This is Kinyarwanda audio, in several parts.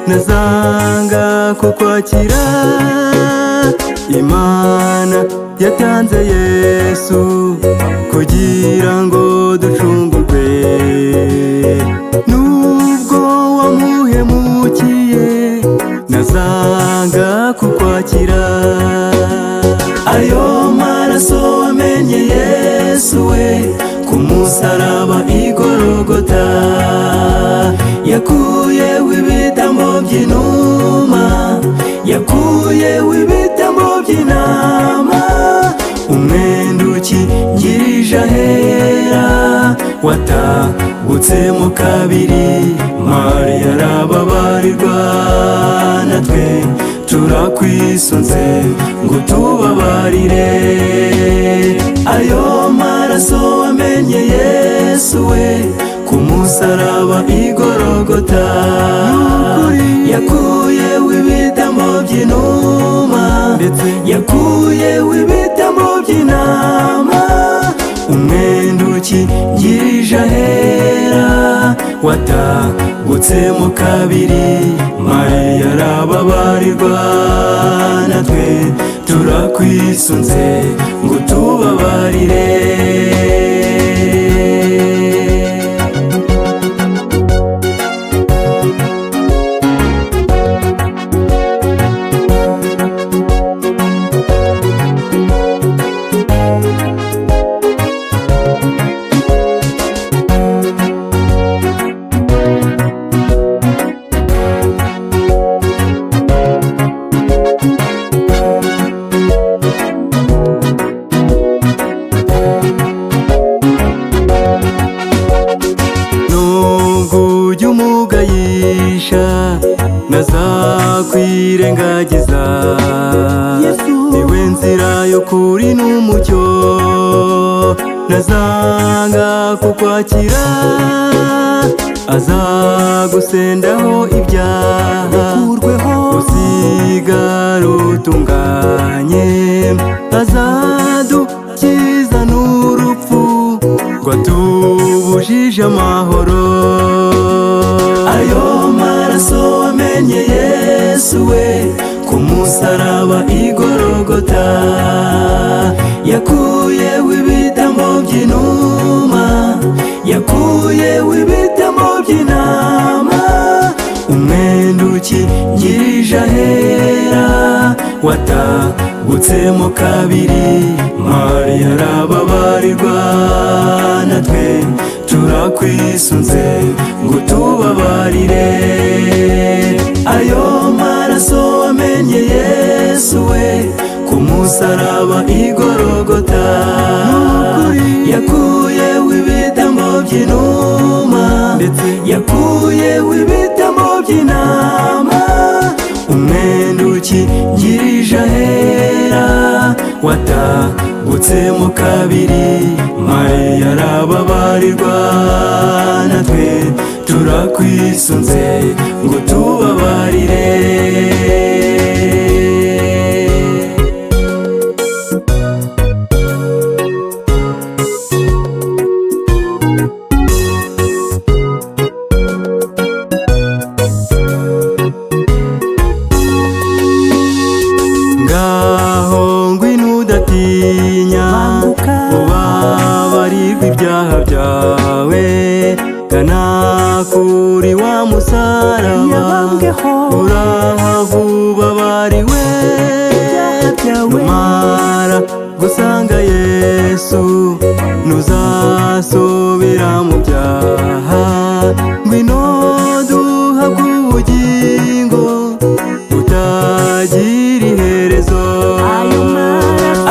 nazanga kukwakira. Imana yatanze Yesu kugira ngo ducungurwe, nubwo wamuhemukiye nazanga kukwakira. Ayo maraso wamenye Yesu we ku musaraba i Golgota, yakuyeho ibitambo by'inuma, yakuyeho ibitambo by'intama. Umwenda ukingirije ahera watabutsemo kabiri. Mariya arababarirwa, natwe turakwisunze ngo tubabarire. Ayo maraso wamenye Yesu we ku musaraba i Golgota, yakuyeho ibitambo by'inuma, yakuyeho ibitambo by'intama. Umwenda ukingirije ahera watabutsemo kabiri. Mariya arababarirwa, natwe turakwisunze ngo tubabarire. Nazakwirengagiza, niwe nzira y'ukuri n'umucyo. Nazanga kukwakira, azagusendaho ibyaha usigara utunganye. Azadukiza n'urupfu rwatubujije amahoro. Ayo maraso wamenye Yesu we ku musaraba i Golgota, yakuyeho ibitambo by'inuma, yakuyeho ibitambo by'intama. Umwenda ukingirije ahera watabutsemo kabiri. Mariya arababarirwa, natwe turakwisunze ngo tubabarire. Ayo maraso wamenye Yesu we ku musaraba i Golgota, yakuyeho ibitambo by'inuma, yakuyeho ibitambo by'intama. Umwenda ukingirije ahera watabutsemo kabiri. Mariya arababarirwa, natwe turakwisunze ngo tubabarire. Ngaho ngwino udatinya, ubabarirwe ibyaha byawe. Gana kuri wa musaraba, urahavuba bariwe. Numara gusanga Yesu ntuzasubira mu byaha. Ngwino duhabwe ubugingo butagira iherezo.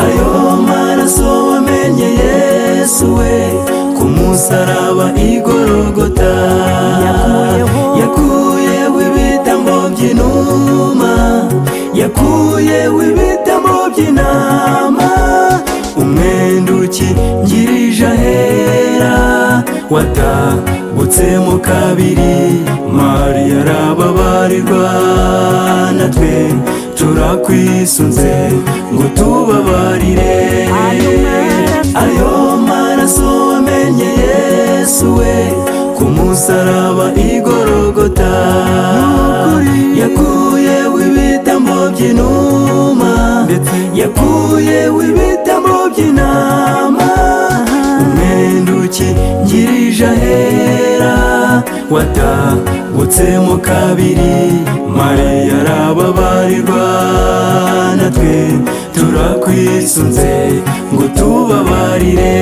Ayo maraso wamenye Yesu we ku musaraba i Golgota, yakuyeho ibitambo by'inuma, yakuyeho ibitambo by'intama. Umwenda ukingirije ahera watabutsemo kabiri. Mariya arababarirwa, natwe turakwisunze ngo tubabarire. Ayo maraso wamenye Yesu we ku musaraba i Golgota, by'inuma, yakuyeho ibitambo by'intama. Umpenduki ngirije ahera, watagutsemo kabiri. Mariya arababarirwa, natwe turakwisunze ngo tubabarire.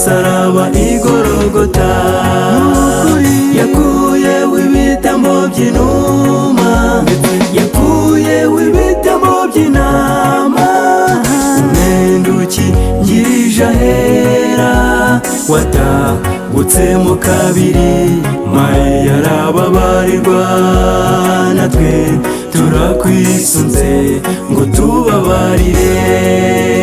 Saraba igorogota, yakuyeho ibitambo by'inuma, yakuyeho ibitambo by'intama. Umpenduki ngirije ahera, watagutsemo kabiri. Mariya arababarirwa, natwe turakwisunze ngo tubabarire.